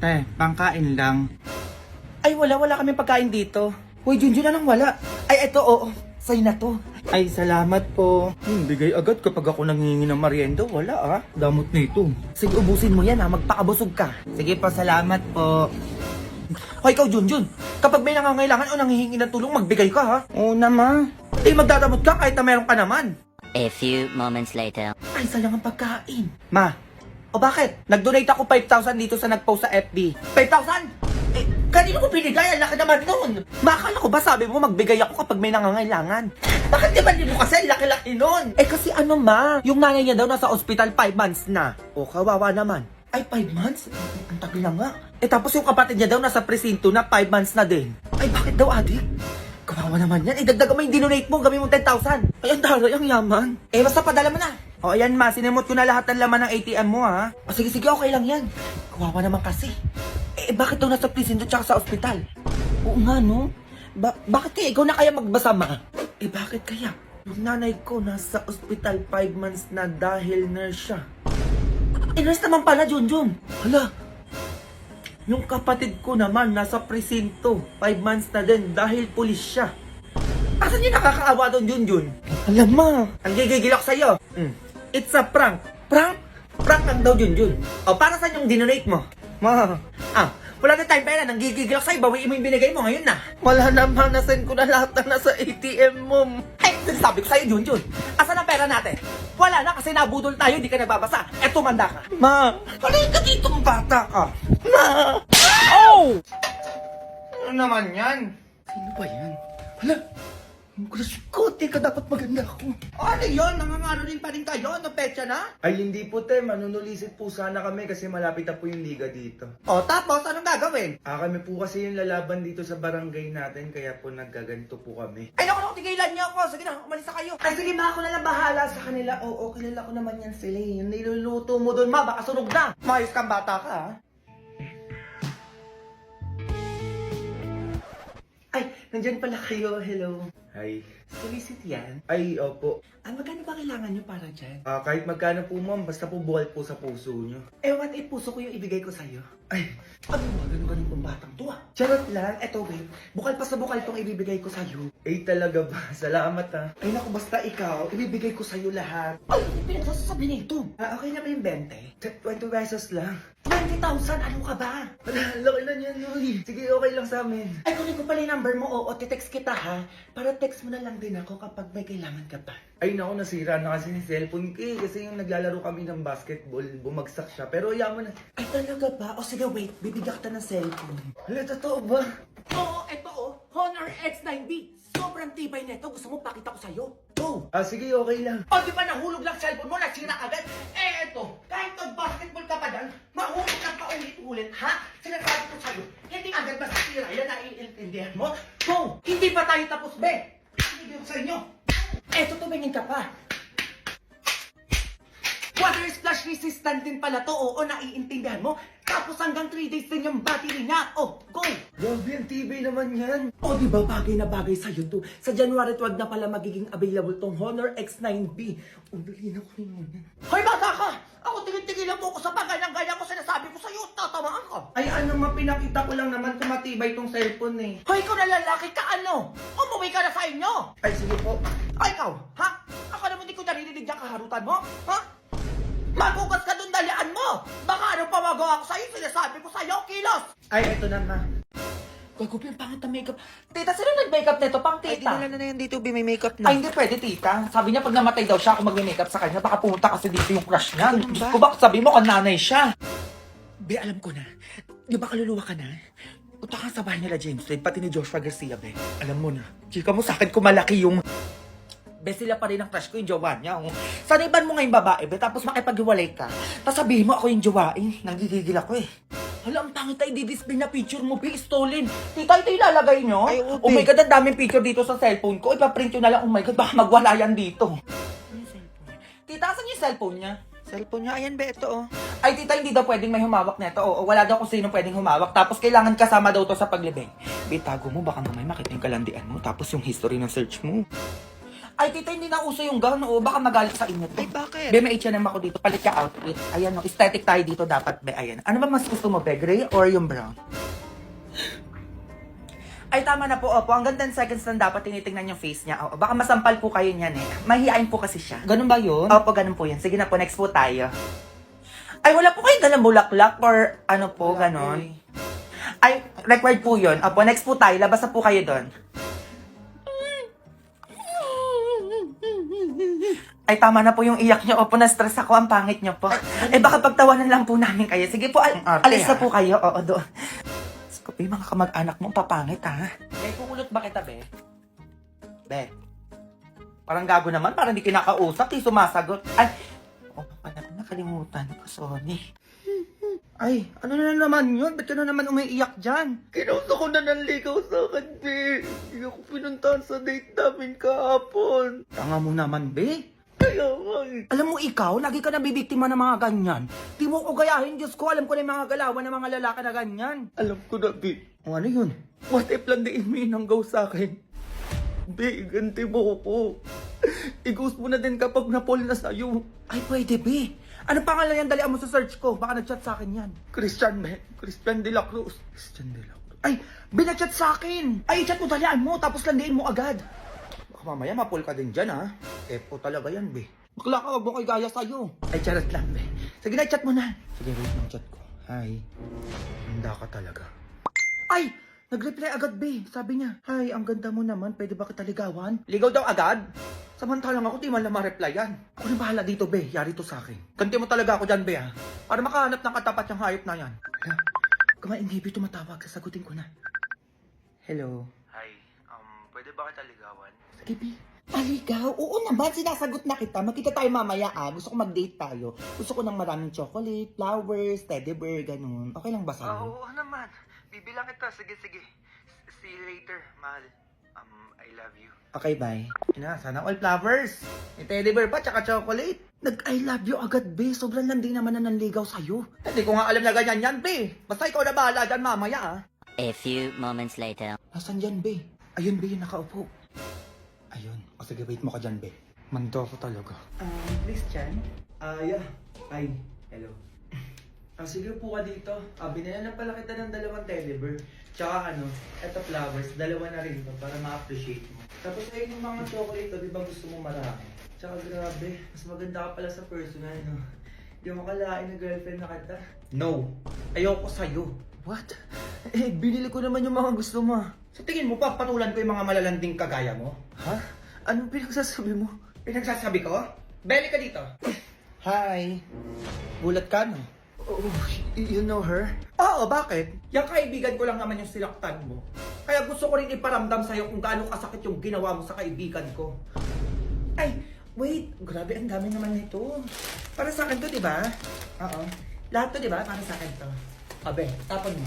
Pangkain lang. Ay, wala kaming pagkain dito. Uy, Junjun na lang wala. Ay, eto, oo. Sa'yo na to. Ay, salamat po. Bigay agad kapag ako nangingi ng merienda. Wala ah. Damot na ito. Sige, ubusin mo yan ha. Magpakabusog ka. Sige po, salamat po. Hoy, ikaw, Junjun. Kapag may nangangailangan o nanghihingi ng tulong, magbigay ka ha. Oo naman. Eh, magdadamot ka kahit na meron ka naman. A few moments later. Ay, sayang ang pagkain. Ma, o bakit? Nag-donate ako 5,000 dito sa nag-post sa FB. 5,000? Eh, kanino ko binigay? Ang laki naman nun. Makala ko ba sabi mo magbigay ako kapag may nangangailangan? Bakit di ba mo kasi ang laki-laki nun? Eh kasi ano ma, yung nanay niya daw nasa ospital 5 months na. O kawawa naman. Ay, 5 months? Ang tagal na nga. Eh tapos yung kapatid niya daw nasa presinto na 5 months na din. Ay, bakit daw adik? Kawawa naman yan. Idagdagan mo yung dinonate mo, gawin mo 10,000. Ay, ang daray, ang yaman. Eh, basta padala mo na. O, ayan ma, sinimot ko na lahat ng laman ng ATM mo ha. O, sige, okay lang yan. Kawawa naman kasi. Eh, bakit daw nasa presinto tsaka sa ospital? Oo nga, no? Bakit kaya ikaw na kaya magbasa, ma? Eh, bakit kaya? Yung nanay ko nasa ospital 5 months na dahil nurse siya. Eh, nurse naman pala, Junjun. Hala. Yung kapatid ko naman nasa presinto 5 months na din dahil pulis siya. Asan yung nakakaawa doon, Junjun? Alam mo, ang gigigil ako sa'yo. It's a prank. Prank? Prank lang daw, Junjun. O, para saan yung dinonate mo? Ma, wala na tayong pera. Nang gigigil ako sa'yo, bawiin mo yung binigay mo ngayon na. Wala naman, nasend ko na lahat na nasa ATM mo. Ay, sabi ko sa'yo, Junjun. Asan ang pera natin? Wala na kasi nabudol tayo, di ka nagbabasa. Eh, tumanda ka. Ma, halika ka dito, bata ka. Ma! Oh! Ano naman yan? Sino ba yan? Hala! Ang crush ko, teka dapat maganda ako. Ano yun? Nangangaro din pa rin kayo? Ano petsa na? Ay, hindi po, te. Manunulisit po sana kami kasi malapit na po yung liga dito. O tapos, anong gagawin? Kami po kasi yung lalaban dito sa barangay natin, kaya po naggaganto po kami. Ay naku, tigilan niyo ako. Sige na, umalis na kayo. Ay sige ma, ako na lang bahala sa kanila. Oo, kilala ko naman yan sila. Yung niluluto mo doon ma, baka sunog na. Mayos kang bata ka ha. Ay, nandyan pala kayo. Hello. Hi. Solicit yan? Ay, opo. Magkano ba kailangan niyo para dyan? Kahit magkano po, ma'am, basta po buwal po sa puso nyo. Eh, what if puso ko yung ibigay ko sa'yo? Ay, Ano ba, ganun tong batang to ah. Charot lang, eto babe. Bukal pa sa bukal tong ibibigay ko sa'yo. talaga ba? Salamat ha. Ay naku, basta ikaw, ibibigay ko sa'yo lahat. Ay, pinagsasabi nito. Okay na ba yung 20? 20 pesos lang. 20,000, ano ka ba? Wala, laki na niyan, Noy. Sige, okay lang sa amin. Ay, kunin ko pala yung number mo, oo, titext kita ha. Para text mo na lang din ako kapag may kailangan ka pa. Ay, naku, nasira na kasi yung cellphone ko eh. Kasi yung naglalaro kami ng basketball, bumagsak siya. Pero yaman na. Ay, talaga ba? O sige, wait, bibigyan kita ng cellphone. Hala, totoo ba? Oo, eto Honor X9B. Sobrang tibay nito, gusto mo pakita ko sa'yo? Go! Sige, okay lang. O di ba nahulog lang cellphone mo, nasira agad? Eh eto, kahit nag-basketball ka pa dyan, mahulog ka pa ulit-ulit, ha? Sinasabi ko sa'yo, hindi agad masasira yan, naiintindihan mo? Go! Hindi pa tayo tapos, be! Hindi ko sa inyo. Eto, tumingin ka pa. Water splash resistant din pala to, oo, naiintindihan mo? Tapos hanggang 3 days din yung battery niya. Oh, go! Grabe, ang TV naman yan. O, di ba bagay na bagay sa'yo to? Sa January 12 na pala magiging available tong Honor X9B. O, dali na ko rin yan. Hoy, bata ka! Ako tigil-tigil lang po ko sa paganyang-gaya ko sinasabi ko sa'yo. Tatamaan ka. Ay, ano, mapinakita ko lang naman kung matibay tong cellphone eh. Hoy, ikaw na lalaki ka ano? Umuwi ka na sa inyo. Ay, sige po. Ay, ikaw, ha? Ako naman di ko naririnig yung kaharutan mo, ha? Magugas ka dun, dalian mo! Baka ano pa magawa ko sa'yo, sinasabi ko sa'yo, kilos! Ay, eto na ma. Gago, yung pangit na makeup. Tita, sino nag-makeup nito? Pang tita. Ay, dinala na yan dito, may makeup na. Ay, hindi pwede, tita. Sabi niya pag namatay daw siya, ako mag-makeup sa kanya, baka pumunta kasi dito yung crush niya. Ganun ba? Diyos ko, baka sabi mo kung nanay siya. Be, alam ko na. Di ba kaluluwa ka na? Punta ka sa bahay nila James Reid, pati ni Joshua Garcia, be. Alam mo na. Chika mo sa akin kung malaki yung... Be, sila pa rin ang crush ko, yung jowa niya. Oh. Saniban mo nga yung babae, be, tapos makipag-iwalay ka. Tapos sabihin mo ako yung jowa, eh. Nagigigil ako, eh. Hala, ang pangit ay di-display na picture mo, be, stolen. Tita, ito ilalagay nyo? Ay, oo, Oh my be. God, ang daming picture dito sa cellphone ko. Ipaprint nyo na lang. Oh my God, baka magwala yan dito. Tita, asan yung cellphone niya? Cellphone niya, ayan ba, ito oh. Ay, tita, hindi daw pwedeng may humawak nito. Oo, wala daw kung sino pwedeng humawak. Tapos kailangan kasama daw to sa paglibing. Bitago mo, baka mamay makita yung kalandian mo. Tapos yung history ng search mo. Ay, tita, hindi na uso yung gown, o. Baka magalit sa inyo to. Ay, bakit? Be, may H&M ako dito. Palit ka outfit. Ayan, no. Aesthetic tayo dito dapat, be. Ayan. Ano ba mas gusto mo, be? Gray or yung brown? Ay, tama na po, opo. Hanggang 10 seconds lang dapat tinitingnan yung face niya. Oo, baka masampal po kayo niyan, eh. Mahihain po kasi siya. Ganun ba yun? Opo, ganun po yan. Sige na po, next po tayo. Ay, wala po kayong dalang bulaklak or ano po, ganon. Ay, required po yun. Opo, next po tayo. Labas na po kayo doon. Ay, tama na po yung iyak niyo. Opo, na-stress ako. Ang pangit niyo po. Eh, baka pagtawanan lang po namin kayo. Sige po, alis na po kayo. Oo, doon. Skupi, mga kamag-anak mo, papangit, ha? Be, kukulot ba kita, be? Be. Parang gago naman. Parang di kinakausap. Di sumasagot. Ay, pala, nakalimutan ko. Sorry. Ay, ano na naman yun? Ba't ka na naman umiiyak dyan? Kinuso ko na nanligaw sa akin, be. Hindi ako pinuntahan sa date namin kahapon. Tanga mo naman, be. Kaya nga eh. Alam mo ikaw, lagi ka nabibiktima ng mga ganyan. Di mo ko gayahin, Diyos ko. Alam ko na yung mga galawan ng mga lalaki na ganyan. Alam ko na, be. O ano yun? What if lang diin mo inanggaw sa akin? Be, ganti mo ko. I-ghost mo na din kapag na-fall na sa'yo. Ay, pwede, be. Ano pangalan yan? Dalian mo sa search ko. Baka nag-chat sa akin yan. Christian, be. Christian de la Cruz. Christian de la Cruz. Ay, binachat sa akin. Ay, chat mo, dalian mo. Tapos landiin mo agad. Baka mamaya ma-fall ka din dyan, ha? Epo talaga yan, be. Bakla ka, wag mo ko'y gaya sa'yo. Ay, charot lang, be. Sige na, chat mo na. Sige, wait ng chat ko. Hi. Handa ka talaga. Ay, nag-reply agad, be. Sabi niya, hi, ang ganda mo naman. Pwede ba kita ligawan? Ligaw daw agad? Samantalang ako, di man lang ma-replyan. Ako na bahala dito, be. Yari to sa akin. Ganti mo talaga ako dyan, be, ha? Para makahanap ng katapat yung hayop na yan. Kumain, baby, tumatawag. Sasagutin ko na. Hello. Hi, pwede ba kita ligawan? Sige, be. Aligaw? Oo naman, sinasagot na kita. Magkita tayo mamaya, ah. Gusto ko mag-date tayo. Gusto ko ng maraming chocolate, flowers, teddy bear, ganun. Okay lang ba sa'yo? Oo naman. Bibilang kita. Sige, sige. See you later, mahal. I love you. Okay, bye. Ina, sana all flowers. May teddy bear pa, tsaka chocolate. Nag-I love you agad, be. Sobrang landi naman na nanligaw sa'yo. Hindi ko nga alam na ganyan yan, be. Basta ikaw na bahala dyan mamaya, ha? A few moments later. Nasaan dyan, be? Ayun, be, yung nakaupo. Ayun. O sige, wait mo ka dyan, be. Mando ko talaga. Please, Chan. Yeah. Hi. Hello. Sige po ka dito. Binila na pala kita ng 2 teddy bear. Tsaka eto flowers, 2 na rin to para ma-appreciate mo. Tapos ayun yung mga chocolate, di ba gusto mo marami? Tsaka grabe, mas maganda ka pala sa personal, no? Di mo kalain na girlfriend na kita. No. Ayoko sa'yo. What? Eh, binili ko naman yung mga gusto mo. Sa tingin mo pa, patulan ko yung mga malalanding kagaya mo? Ha? Anong pinagsasabi mo? Pinagsasabi ko? Beli ka dito. Hi. Gulat ka, no? Oh, you know her? Oo, bakit? Yung kaibigan ko lang naman yung sinaktan mo. Kaya gusto ko rin iparamdam sa'yo kung gaano kasakit yung ginawa mo sa kaibigan ko. Ay, wait. Grabe, ang dami naman nito. Para sa akin to, di ba? Oo. Lahat to, di ba? Para sa akin to. Abe, tapon mo.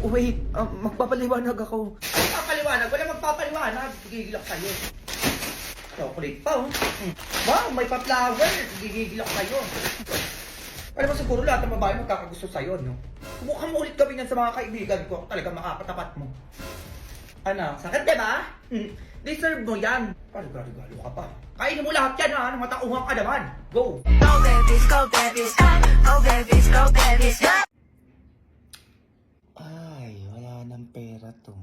Wait. Magpapaliwanag ako. Magpapaliwanag? Wala magpapaliwanag. Gigigil ako sa'yo. Chocolate pa, oh. Wow, may pa-flower. Gigigil ako sa'yo. Alam mo siguro lahat ng babae magkakagusto sa'yo, no? Subukan mo ulit gawin yan sa mga kaibigan ko. Talagang makakatapat mo. Ano? Sakit, di ba? Deserve mo yan. Galo-galo ka pa. Kainin mo lahat yan, ha? Matauhan ka naman. Go! Go babies, go babies, go babies, go babies. Ay, wala nang pera to.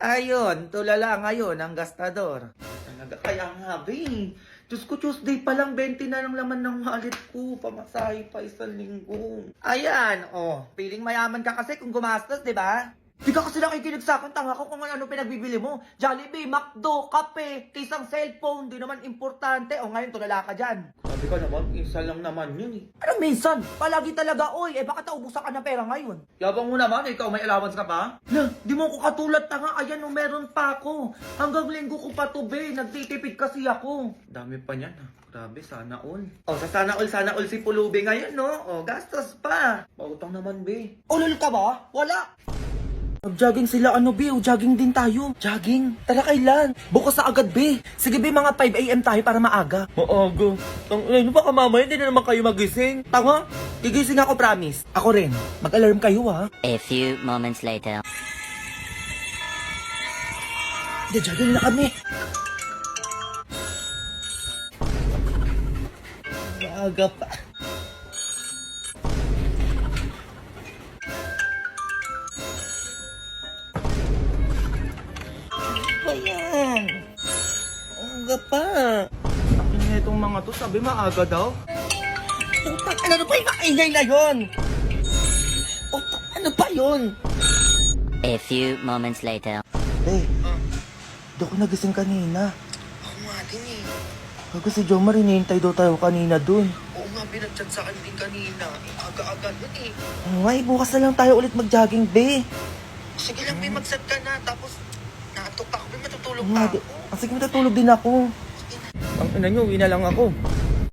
Ayun, tulala ngayon ang gastador. Talaga kaya nga, be. Diyos ko, Tuesday pa lang, 20 na lang laman ng wallet ko. Pamasahe pa 1 linggo. Ayan, feeling mayaman ka kasi kung gumastos, di ba? Di ka kasi nakikinig sa akin, tanga ko kung ano pinagbibili mo. Jollibee, McDo, kape, kisang cellphone, di naman importante. O ngayon, tulala ka dyan. Sabi ka naman, isa lang naman yun eh. Ano minsan? Palagi talaga, oy. Baka taubusan ka ng pera ngayon. Yabang mo naman, ikaw may allowance ka pa? Na, di mo ko katulad, tanga. Ayan, meron pa ako. Hanggang linggo ko pa to, be. Nagtitipid kasi ako. Dami pa niyan, ha? Grabe, sana all. Sa sana all si Pulubi ngayon, no? Gastos pa. Pautang naman, be. Ulol ka ba? Wala. Nag-jogging sila, be? Jogging din tayo. Jogging? Tara, kailan? Bukas sa agad, be. Sige, be, mga 5 a.m. tayo para maaga. Maaga. Ano ba ka mamaya? Hindi na naman kayo magising. Tama? Gigising ako, promise. Ako rin. Mag-alarm kayo, ha? A few moments later. Jogging na kami. Aga pa. Ano ba yan? Aga pa. Akin itong mga to, sabi maaga daw. Utang, ano ba yung maingay na yun? Utang, ano ba yun? A few moments later. Eh, di ako nagising kanina. Ako nga din eh. Kasi si Jomar, hinihintay daw tayo kanina dun. Oo nga, binagchat sa akin din kanina. Aga-aga nun eh. Ay, bukas na lang tayo ulit mag-jogging, be. Sige lang, may mag-set ka na. Tapos, nakatok ako. May matutulog Oo ka. nga, sige, matutulog din ako. Ang ina nyo, uwi na lang ako.